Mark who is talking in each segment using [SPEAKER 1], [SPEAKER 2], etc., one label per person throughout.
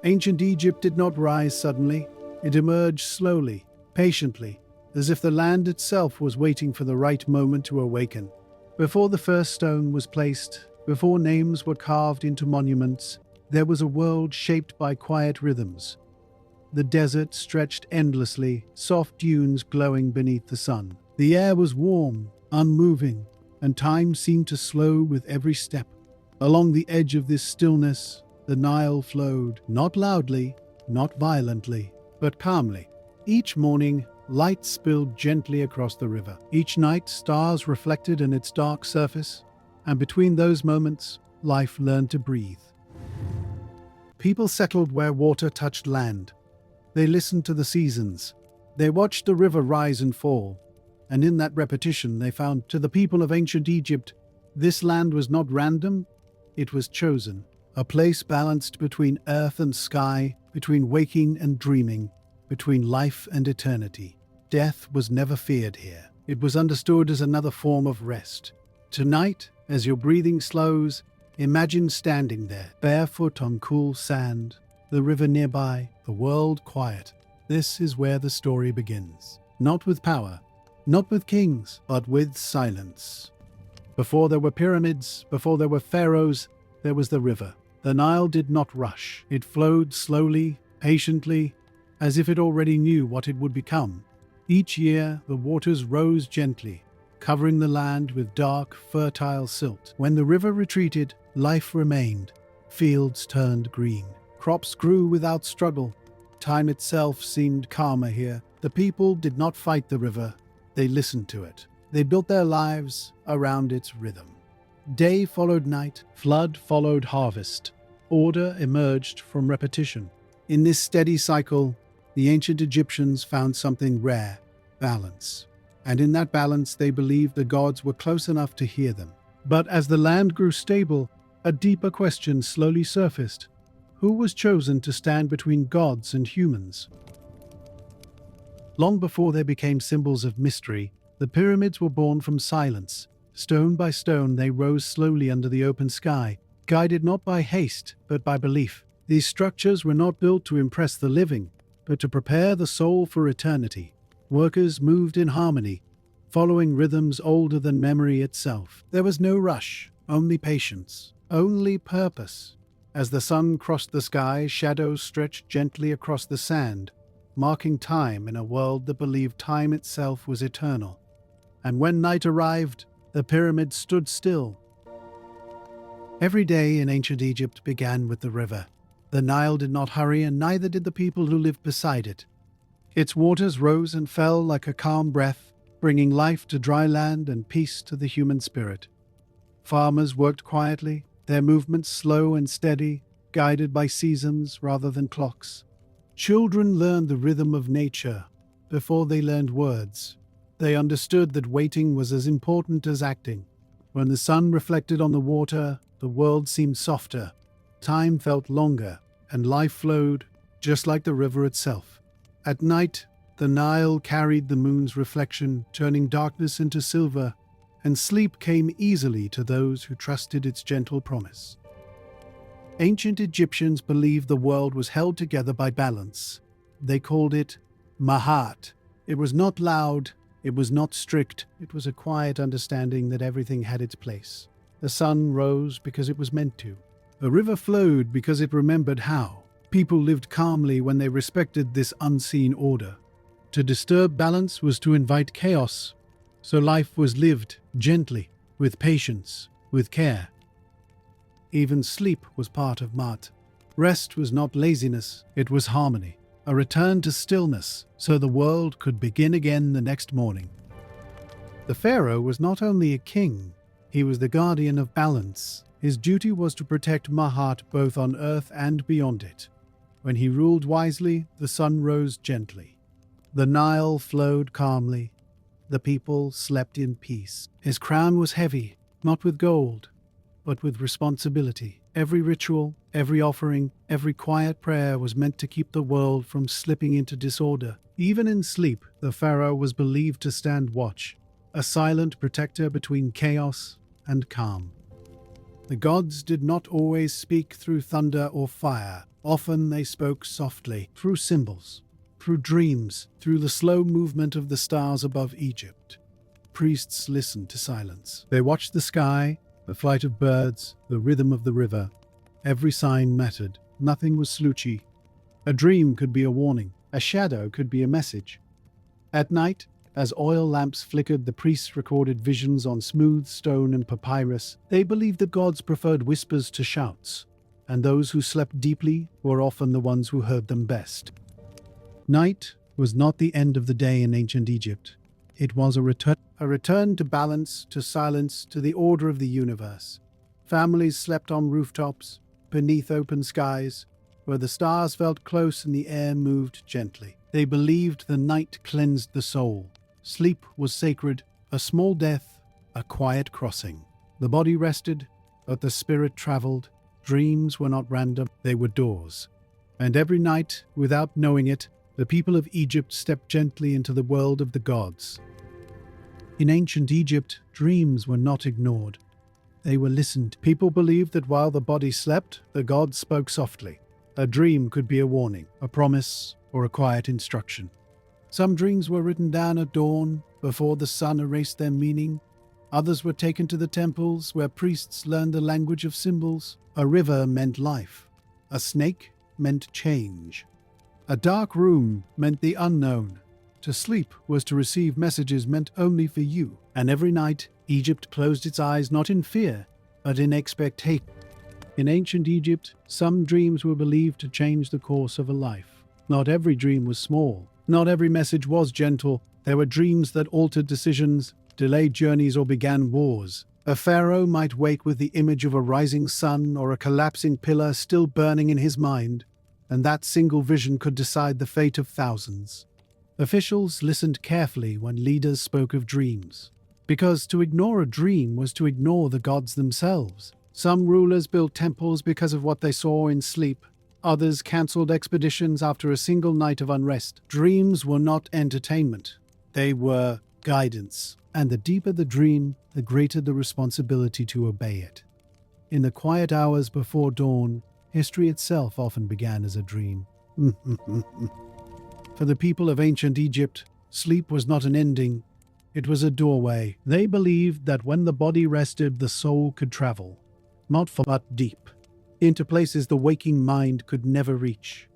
[SPEAKER 1] Ancient Egypt did not rise suddenly. It emerged slowly, patiently, as if the land itself was waiting for the right moment to awaken. Before the first stone was placed, before names were carved into monuments, there was a world shaped by quiet rhythms. The desert stretched endlessly, soft dunes glowing beneath the sun. The air was warm, unmoving, and time seemed to slow with every step. Along the edge of this stillness, the Nile flowed, not loudly, not violently, but calmly. Each morning, light spilled gently across the river. Each night, stars reflected in its dark surface, and between those moments, life learned to breathe. People settled where water touched land. They listened to the seasons. They watched the river rise and fall, and in that repetition they found, to the people of ancient Egypt, this land was not random, it was chosen. A place balanced between earth and sky, between waking and dreaming, between life and eternity. Death was never feared here. It was understood as another form of rest. Tonight, as your breathing slows, imagine standing there, barefoot on cool sand, the river nearby, the world quiet. This is where the story begins. Not with power, not with kings, but with silence. Before there were pyramids, before there were pharaohs, there was the river. The Nile did not rush. It flowed slowly, patiently, as if it already knew what it would become. Each year, the waters rose gently, covering the land with dark, fertile silt. When the river retreated, life remained. Fields turned green. Crops grew without struggle. Time itself seemed calmer here. The people did not fight the river. They listened to it. They built their lives around its rhythm. Day followed night, flood followed harvest. Order emerged from repetition. In this steady cycle, the ancient Egyptians found something rare: balance. And in that balance, they believed the gods were close enough to hear them. But as the land grew stable, a deeper question slowly surfaced. Who was chosen to stand between gods and humans? Long before they became symbols of mystery, the pyramids were born from silence. Stone by stone, they rose slowly under the open sky, guided not by haste, but by belief. These structures were not built to impress the living, but to prepare the soul for eternity. Workers moved in harmony, following rhythms older than memory itself. There was no rush, only patience, only purpose. As the sun crossed the sky, shadows stretched gently across the sand, marking time in a world that believed time itself was eternal. And when night arrived, the pyramids stood still. Every day in ancient Egypt began with the river. The Nile did not hurry, and neither did the people who lived beside it. Its waters rose and fell like a calm breath, bringing life to dry land and peace to the human spirit. Farmers worked quietly, their movements slow and steady, guided by seasons rather than clocks. Children learned the rhythm of nature before they learned words. They understood that waiting was as important as acting. When the sun reflected on the water, the world seemed softer. Time felt longer, and life flowed, just like the river itself. At night, the Nile carried the moon's reflection, turning darkness into silver, and sleep came easily to those who trusted its gentle promise. Ancient Egyptians believed the world was held together by balance. They called it Mahat. It was not loud, it was not strict, it was a quiet understanding that everything had its place. The sun rose because it was meant to. The river flowed because it remembered how. People lived calmly when they respected this unseen order. To disturb balance was to invite chaos, so life was lived gently, with patience, with care. Even sleep was part of Mat. Rest was not laziness, it was harmony, a return to stillness, so the world could begin again the next morning. The pharaoh was not only a king, he was the guardian of balance. His duty was to protect Mahat both on earth and beyond it. When he ruled wisely, the sun rose gently. The Nile flowed calmly. The people slept in peace. His crown was heavy, not with gold, but with responsibility. Every ritual, every offering, every quiet prayer was meant to keep the world from slipping into disorder. Even in sleep, the pharaoh was believed to stand watch, a silent protector between chaos and calm. The gods did not always speak through thunder or fire. Often they spoke softly, through symbols, through dreams, through the slow movement of the stars above Egypt. Priests listened to silence. They watched the sky, the flight of birds, the rhythm of the river. Every sign mattered. Nothing was slouchy. A dream could be a warning. A shadow could be a message. At night, as oil lamps flickered, the priests recorded visions on smooth stone and papyrus. They believed the gods preferred whispers to shouts, and those who slept deeply were often the ones who heard them best. Night was not the end of the day in ancient Egypt. It was a return to balance, to silence, to the order of the universe. Families slept on rooftops, beneath open skies, where the stars felt close and the air moved gently. They believed the night cleansed the soul. Sleep was sacred, a small death, a quiet crossing. The body rested, but the spirit traveled. Dreams were not random, they were doors. And every night, without knowing it, the people of Egypt stepped gently into the world of the gods. In ancient Egypt, dreams were not ignored. They were listened. People believed that while the body slept, the gods spoke softly. A dream could be a warning, a promise, or a quiet instruction. Some dreams were written down at dawn, before the sun erased their meaning. Others were taken to the temples, where priests learned the language of symbols. A river meant life. A snake meant change. A dark room meant the unknown. To sleep was to receive messages meant only for you. And every night, Egypt closed its eyes not in fear, but in expectation. In ancient Egypt, some dreams were believed to change the course of a life. Not every dream was small. Not every message was gentle. There were dreams that altered decisions, delayed journeys, or began wars. A pharaoh might wake with the image of a rising sun or a collapsing pillar still burning in his mind, and that single vision could decide the fate of thousands. Officials listened carefully when leaders spoke of dreams, because to ignore a dream was to ignore the gods themselves. Some rulers built temples because of what they saw in sleep. Others cancelled expeditions after a single night of unrest. Dreams were not entertainment. They were guidance. And the deeper the dream, the greater the responsibility to obey it. In the quiet hours before dawn, history itself often began as a dream. For the people of ancient Egypt, sleep was not an ending. It was a doorway. They believed that when the body rested, the soul could travel. Not far, but deep. Into places the waking mind could never reach.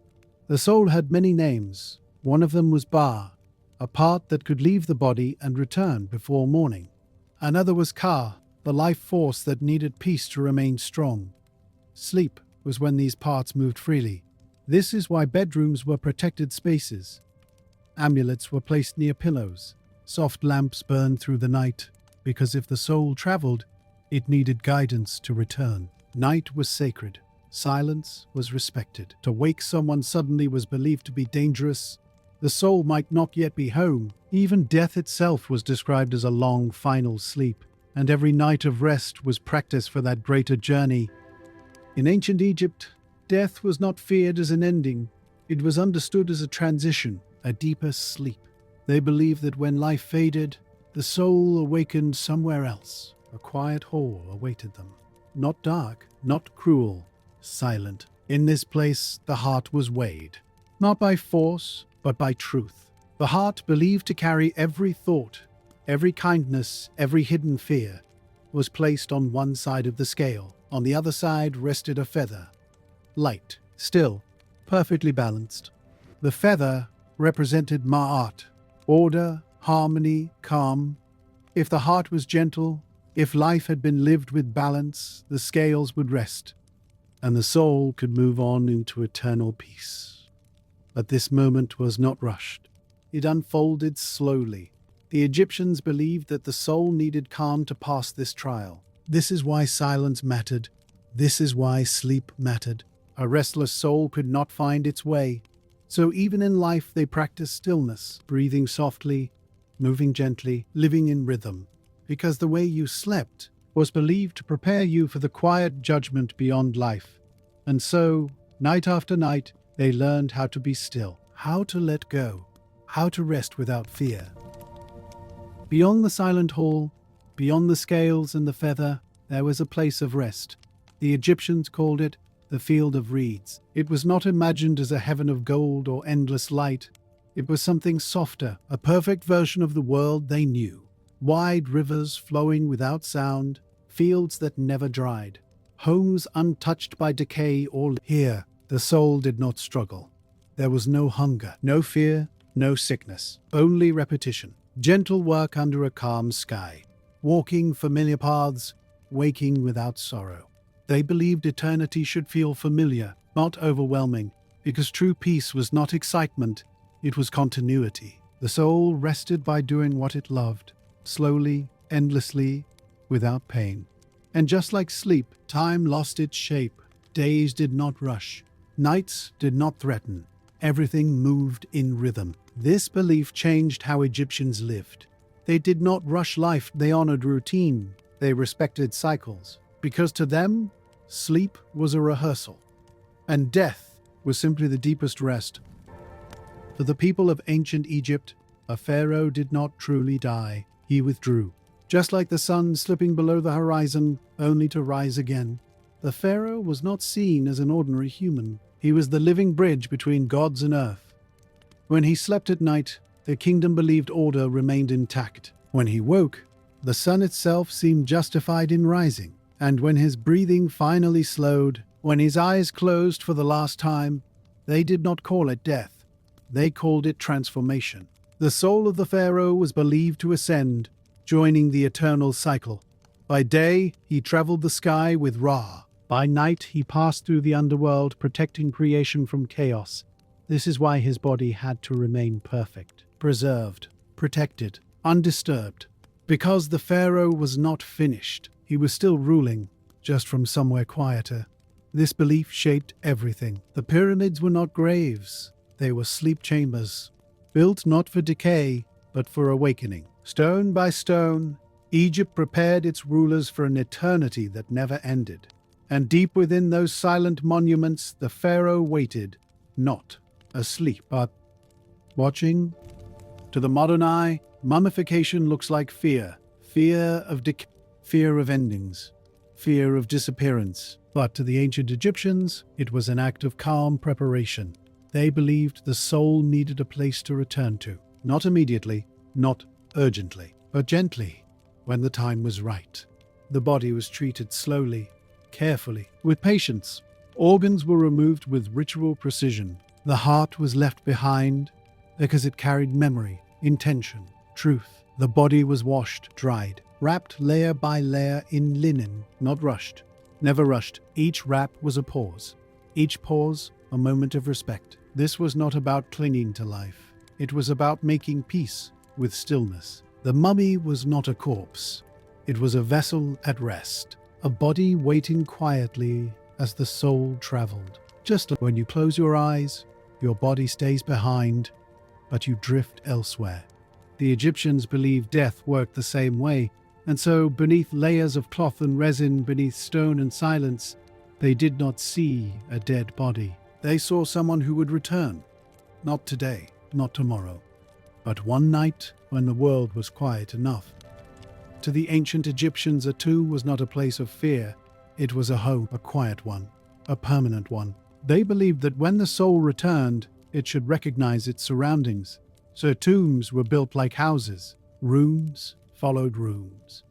[SPEAKER 1] The soul had many names. One of them was Ba, a part that could leave the body and return before morning. Another was Ka, the life force that needed peace to remain strong. Sleep was when these parts moved freely. This is why bedrooms were protected spaces. Amulets were placed near pillows. Soft lamps burned through the night, because if the soul traveled, it needed guidance to return. Night was sacred. Silence was respected. To wake someone suddenly was believed to be dangerous. The soul might not yet be home. Even death itself was described as a long, final sleep, and every night of rest was practice for that greater journey. In ancient Egypt, death was not feared as an ending. It was understood as a transition, a deeper sleep. They believed that when life faded, the soul awakened somewhere else. A quiet hall awaited them. Not dark, not cruel, silent. In this place, the heart was weighed. Not by force, but by truth. The heart, believed to carry every thought, every kindness, every hidden fear, was placed on one side of the scale. On the other side rested a feather. Light, still, perfectly balanced. The feather represented Ma'at, order, harmony, calm. If the heart was gentle, if life had been lived with balance, the scales would rest, and the soul could move on into eternal peace. But this moment was not rushed. It unfolded slowly. The Egyptians believed that the soul needed calm to pass this trial. This is why silence mattered. This is why sleep mattered. A restless soul could not find its way. So even in life they practiced stillness, breathing softly, moving gently, living in rhythm. Because the way you slept was believed to prepare you for the quiet judgment beyond life. And so, night after night, they learned how to be still, how to let go, how to rest without fear. Beyond the silent hall, beyond the scales and the feather, there was a place of rest. The Egyptians called it the Field of Reeds. It was not imagined as a heaven of gold or endless light. It was something softer, a perfect version of the world they knew. Wide rivers flowing without sound, fields that never dried, homes untouched by decay or here. The soul did not struggle. There was no hunger, no fear, no sickness, only repetition. Gentle work under a calm sky, walking familiar paths, waking without sorrow. They believed eternity should feel familiar, not overwhelming, because true peace was not excitement, it was continuity. The soul rested by doing what it loved, slowly, endlessly, without pain. And just like sleep, time lost its shape. Days did not rush. Nights did not threaten. Everything moved in rhythm. This belief changed how Egyptians lived. They did not rush life, they honored routine. They respected cycles. Because to them, sleep was a rehearsal, and death was simply the deepest rest. For the people of ancient Egypt, a pharaoh did not truly die. He withdrew. Just like the sun slipping below the horizon, only to rise again. The pharaoh was not seen as an ordinary human. He was the living bridge between gods and earth. When he slept at night, the kingdom believed order remained intact. When he woke, the sun itself seemed justified in rising. And when his breathing finally slowed, when his eyes closed for the last time, they did not call it death. They called it transformation. The soul of the pharaoh was believed to ascend, joining the eternal cycle. By day, he traveled the sky with Ra. By night, he passed through the underworld, protecting creation from chaos. This is why his body had to remain perfect, preserved, protected, undisturbed. Because the pharaoh was not finished. He was still ruling, just from somewhere quieter. This belief shaped everything. The pyramids were not graves. They were sleep chambers, built not for decay, but for awakening. Stone by stone, Egypt prepared its rulers for an eternity that never ended. And deep within those silent monuments, the pharaoh waited, not asleep, but watching. To the modern eye, mummification looks like fear. Fear of decay. Fear of endings, fear of disappearance. But to the ancient Egyptians, it was an act of calm preparation. They believed the soul needed a place to return to, not immediately, not urgently, but gently, when the time was right. The body was treated slowly, carefully, with patience. Organs were removed with ritual precision. The heart was left behind because it carried memory, intention, truth. The body was washed, dried, wrapped layer by layer in linen, not rushed, never rushed. Each wrap was a pause. Each pause, a moment of respect. This was not about clinging to life. It was about making peace with stillness. The mummy was not a corpse. It was a vessel at rest, a body waiting quietly as the soul traveled. Just like when you close your eyes, your body stays behind, but you drift elsewhere. The Egyptians believed death worked the same way. And so, beneath layers of cloth and resin, beneath stone and silence, they did not see a dead body. They saw someone who would return. Not today, not tomorrow, but one night when the world was quiet enough. To the ancient Egyptians, a tomb was not a place of fear. It was a home, a quiet one, a permanent one. They believed that when the soul returned, it should recognize its surroundings. So tombs were built like houses. Rooms followed rooms.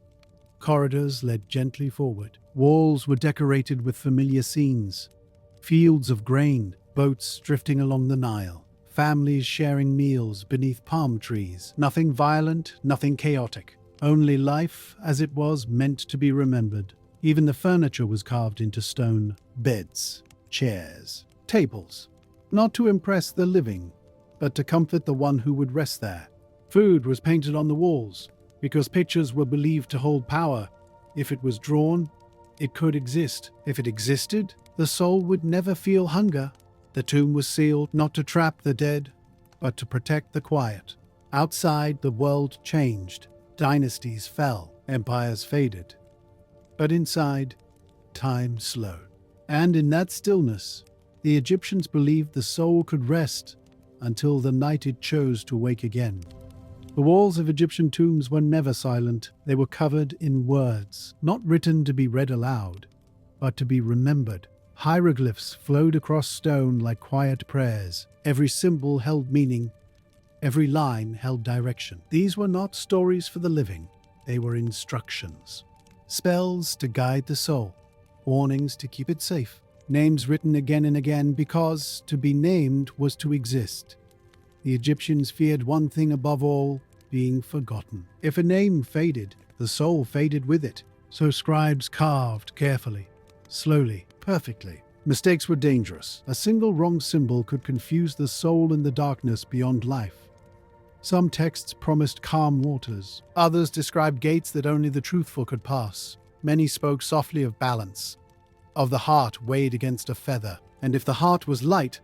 [SPEAKER 1] Corridors led gently forward. Walls were decorated with familiar scenes. Fields of grain, boats drifting along the Nile, families sharing meals beneath palm trees. Nothing violent, nothing chaotic. Only life as it was meant to be remembered. Even the furniture was carved into stone. Beds, chairs, tables. Not to impress the living, but to comfort the one who would rest there. Food was painted on the walls, because pictures were believed to hold power. If it was drawn, it could exist. If it existed, the soul would never feel hunger. The tomb was sealed not to trap the dead, but to protect the quiet. Outside, the world changed. Dynasties fell, empires faded. But inside, time slowed. And in that stillness, the Egyptians believed the soul could rest until the night it chose to wake again. The walls of Egyptian tombs were never silent. They were covered in words, not written to be read aloud, but to be remembered. Hieroglyphs flowed across stone like quiet prayers. Every symbol held meaning. Every line held direction. These were not stories for the living. They were instructions. Spells to guide the soul. Warnings to keep it safe. Names written again and again because to be named was to exist. The Egyptians feared one thing above all, being forgotten. If a name faded, the soul faded with it. So scribes carved carefully, slowly, perfectly. Mistakes were dangerous. A single wrong symbol could confuse the soul in the darkness beyond life. Some texts promised calm waters. Others described gates that only the truthful could pass. Many spoke softly of balance, of the heart weighed against a feather. And if the heart was light,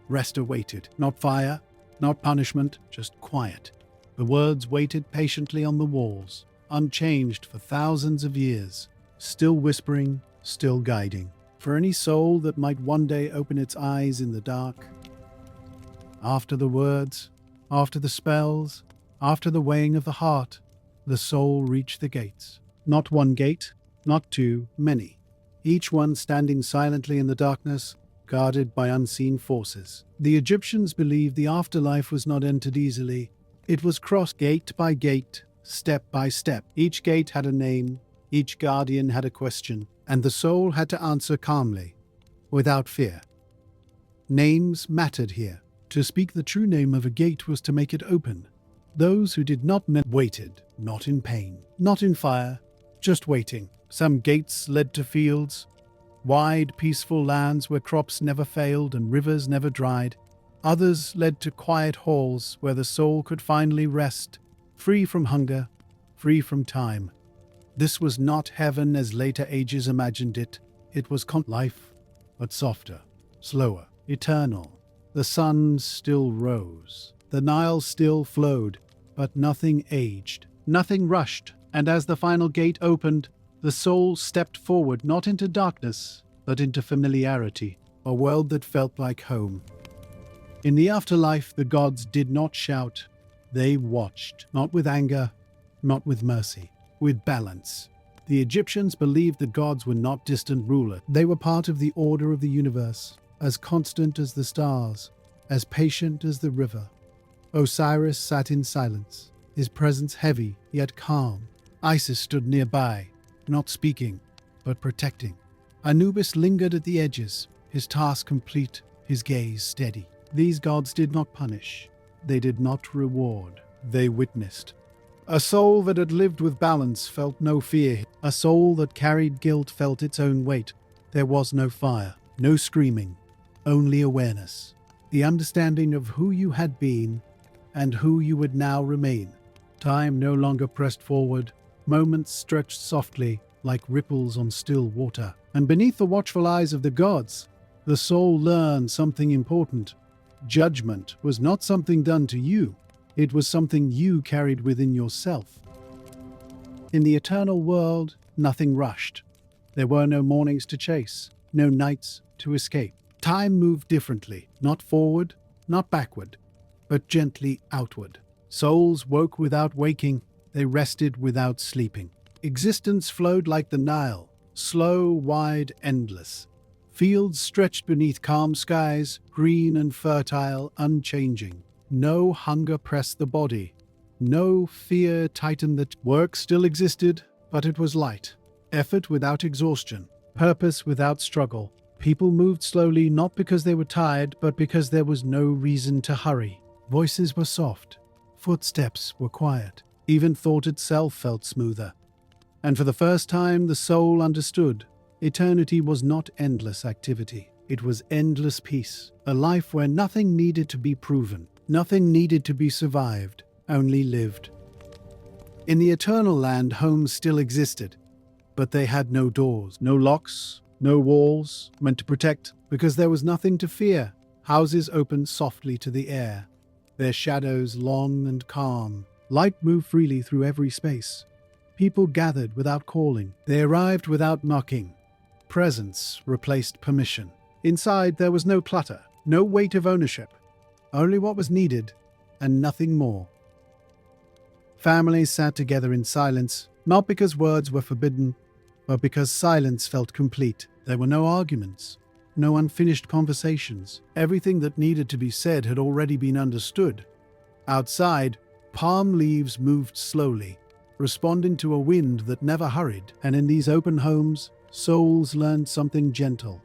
[SPEAKER 1] rest awaited. Not fire, not punishment, just quiet. The words waited patiently on the walls, unchanged for thousands of years, still whispering, still guiding. For any soul that might one day open its eyes in the dark. After the words, after the spells, after the weighing of the heart, the soul reached the gates. Not one gate, not two, many. Each one standing silently in the darkness, guarded by unseen forces. The Egyptians believed the afterlife was not entered easily. It was crossed gate by gate, step by step. Each gate had a name, each guardian had a question, and the soul had to answer calmly, without fear. Names mattered here. To speak the true name of a gate was to make it open. Those who did not waited, not in pain, not in fire, just waiting. Some gates led to fields, wide, peaceful lands where crops never failed and rivers never dried. Others led to quiet halls where the soul could finally rest, free from hunger, free from time. This was not heaven as later ages imagined it. It was life, but softer, slower, eternal. The sun still rose. The Nile still flowed, but nothing aged. Nothing rushed, and as the final gate opened, the soul stepped forward not into darkness, but into familiarity, a world that felt like home. In the afterlife, the gods did not shout. They watched, not with anger, not with mercy, with balance. The Egyptians believed the gods were not distant rulers. They were part of the order of the universe, as constant as the stars, as patient as the river. Osiris sat in silence, his presence heavy yet calm. Isis stood nearby, not speaking, but protecting. Anubis lingered at the edges, his task complete, his gaze steady. These gods did not punish. They did not reward. They witnessed. A soul that had lived with balance felt no fear. A soul that carried guilt felt its own weight. There was no fire, no screaming, only awareness. The understanding of who you had been and who you would now remain. Time no longer pressed forward. Moments stretched softly like ripples on still water. And beneath the watchful eyes of the gods, the soul learned something important. Judgment was not something done to you. It was something you carried within yourself. In the eternal world, nothing rushed. There were no mornings to chase, no nights to escape. Time moved differently, not forward, not backward, but gently outward. Souls woke without waking. They rested without sleeping. Existence flowed like the Nile, slow, wide, endless. Fields stretched beneath calm skies, green and fertile, unchanging. No hunger pressed the body. No fear tightened the work still existed, but it was light. Effort without exhaustion. Purpose without struggle. People moved slowly not because they were tired, but because there was no reason to hurry. Voices were soft. Footsteps were quiet. Even thought itself felt smoother. And for the first time, the soul understood. Eternity was not endless activity. It was endless peace. A life where nothing needed to be proven. Nothing needed to be survived. Only lived. In the eternal land, homes still existed. But they had no doors, no locks, no walls meant to protect, because there was nothing to fear. Houses opened softly to the air, their shadows long and calm. Light moved freely through every space. People gathered without calling. They arrived without knocking. Presence replaced permission. Inside there was no clutter, no weight of ownership. Only what was needed, and nothing more. Families sat together in silence, not because words were forbidden, but because silence felt complete. There were no arguments, no unfinished conversations. Everything that needed to be said had already been understood. Outside, palm leaves moved slowly, responding to a wind that never hurried. And in these open homes, souls learned something gentle.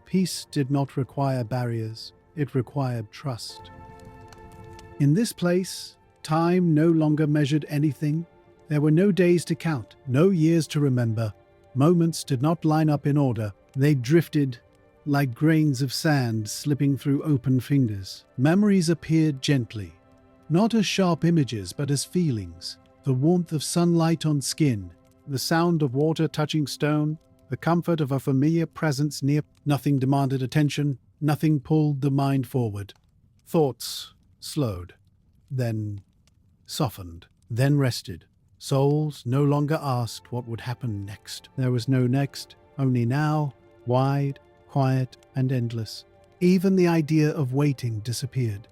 [SPEAKER 1] Peace did not require barriers, it required trust. In this place, time no longer measured anything. There were no days to count, no years to remember. Moments did not line up in order. They drifted like grains of sand slipping through open fingers. Memories appeared gently, not as sharp images but as feelings. The warmth of sunlight on skin, the sound of water touching stone, the comfort of a familiar presence near. Nothing demanded attention, nothing pulled the mind forward. Thoughts slowed, then softened, then rested. Souls no longer asked what would happen next. There was no next, only now, wide, quiet, and endless. Even the idea of waiting disappeared,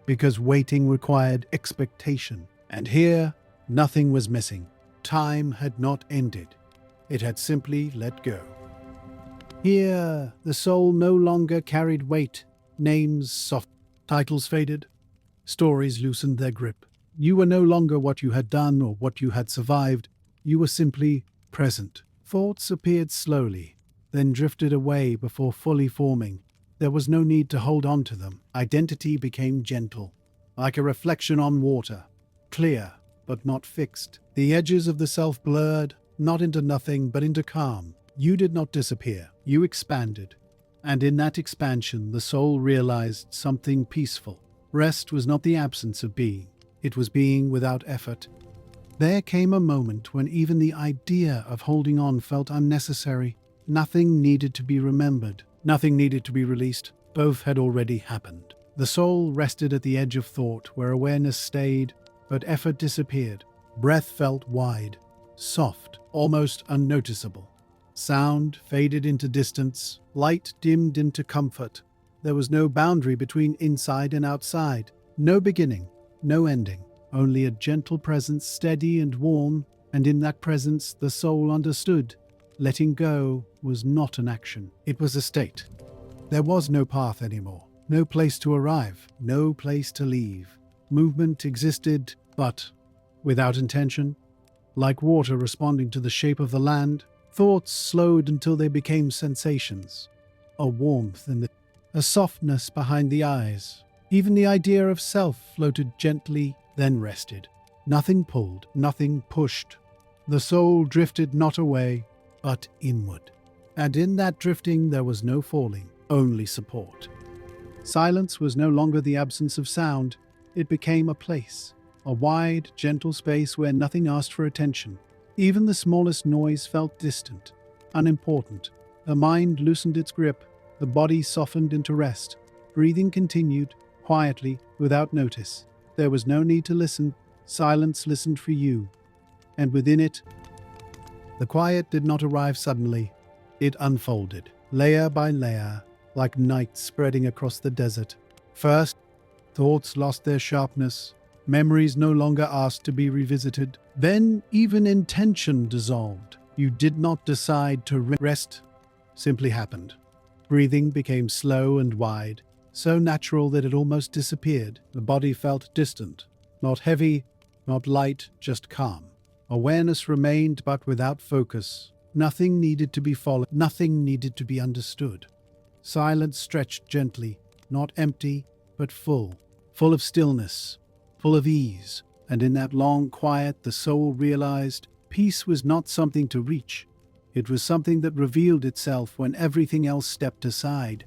[SPEAKER 1] because waiting required expectation. And here, nothing was missing. Time had not ended. It had simply let go. Here, the soul no longer carried weight. Names soft, titles faded, stories loosened their grip. You were no longer what you had done or what you had survived. You were simply present. Thoughts appeared slowly, then drifted away before fully forming. There was no need to hold on to them. Identity became gentle, like a reflection on water, clear but not fixed. The edges of the self blurred, not into nothing but into calm. You did not disappear. You expanded. And in that expansion, the soul realized something peaceful. Rest was not the absence of being. It was being without effort. There came a moment when even the idea of holding on felt unnecessary. Nothing needed to be remembered. Nothing needed to be released. Both had already happened. The soul rested at the edge of thought, where awareness stayed, but effort disappeared. Breath felt wide, soft, almost unnoticeable. Sound faded into distance. Light dimmed into comfort. There was no boundary between inside and outside. No beginning. No ending, only a gentle presence, steady and warm, and in that presence the soul understood. Letting go was not an action, it was a state. There was no path anymore, no place to arrive, no place to leave. Movement existed, but without intention. Like water responding to the shape of the land, thoughts slowed until they became sensations. A warmth in a softness behind the eyes. Even the idea of self floated gently, then rested. Nothing pulled, nothing pushed. The soul drifted not away, but inward. And in that drifting there was no falling, only support. Silence was no longer the absence of sound. It became a place, a wide, gentle space where nothing asked for attention. Even the smallest noise felt distant, unimportant. The mind loosened its grip, the body softened into rest. Breathing continued, quietly, without notice. There was no need to listen. Silence listened for you. And within it, the quiet did not arrive suddenly. It unfolded, layer by layer, like night spreading across the desert. First, thoughts lost their sharpness. Memories no longer asked to be revisited. Then, even intention dissolved. You did not decide to rest, simply happened. Breathing became slow and wide, so natural that it almost disappeared. The body felt distant, not heavy, not light, just calm. Awareness remained, but without focus. Nothing needed to be followed, nothing needed to be understood. Silence stretched gently, not empty, but full of stillness, full of ease. And in that long quiet, the soul realized peace was not something to reach. It was something that revealed itself when everything else stepped aside.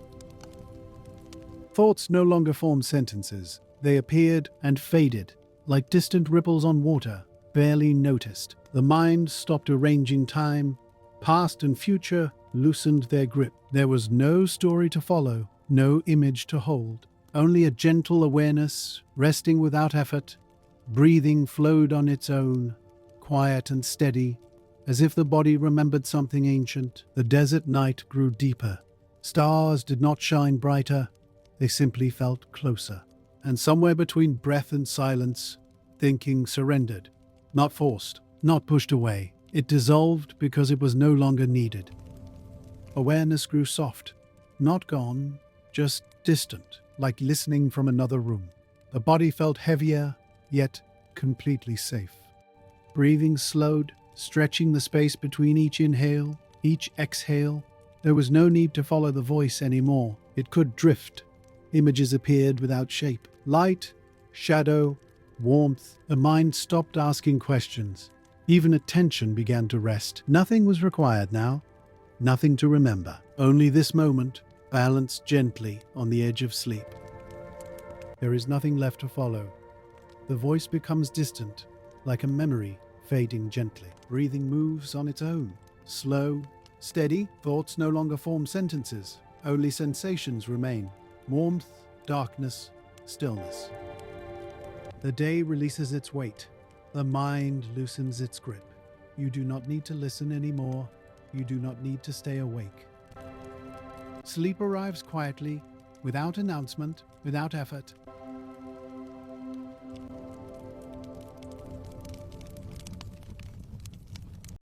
[SPEAKER 1] Thoughts no longer formed sentences. They appeared and faded, like distant ripples on water, barely noticed. The mind stopped arranging time. Past and future loosened their grip. There was no story to follow, no image to hold. Only a gentle awareness, resting without effort. Breathing flowed on its own, quiet and steady, as if the body remembered something ancient. The desert night grew deeper. Stars did not shine brighter. They simply felt closer. And somewhere between breath and silence, thinking surrendered. Not forced, not pushed away. It dissolved because it was no longer needed. Awareness grew soft, not gone, just distant, like listening from another room. The body felt heavier, yet completely safe. Breathing slowed, stretching the space between each inhale, each exhale. There was no need to follow the voice anymore. It could drift. Images appeared without shape. Light, shadow, warmth. The mind stopped asking questions. Even attention began to rest. Nothing was required now. Nothing to remember. Only this moment, balanced gently on the edge of sleep. There is nothing left to follow. The voice becomes distant, like a memory fading gently. Breathing moves on its own. Slow, steady. Thoughts no longer form sentences. Only sensations remain. Warmth, darkness, stillness. The day releases its weight. The mind loosens its grip. You do not need to listen anymore. You do not need to stay awake. Sleep arrives quietly, without announcement, without effort.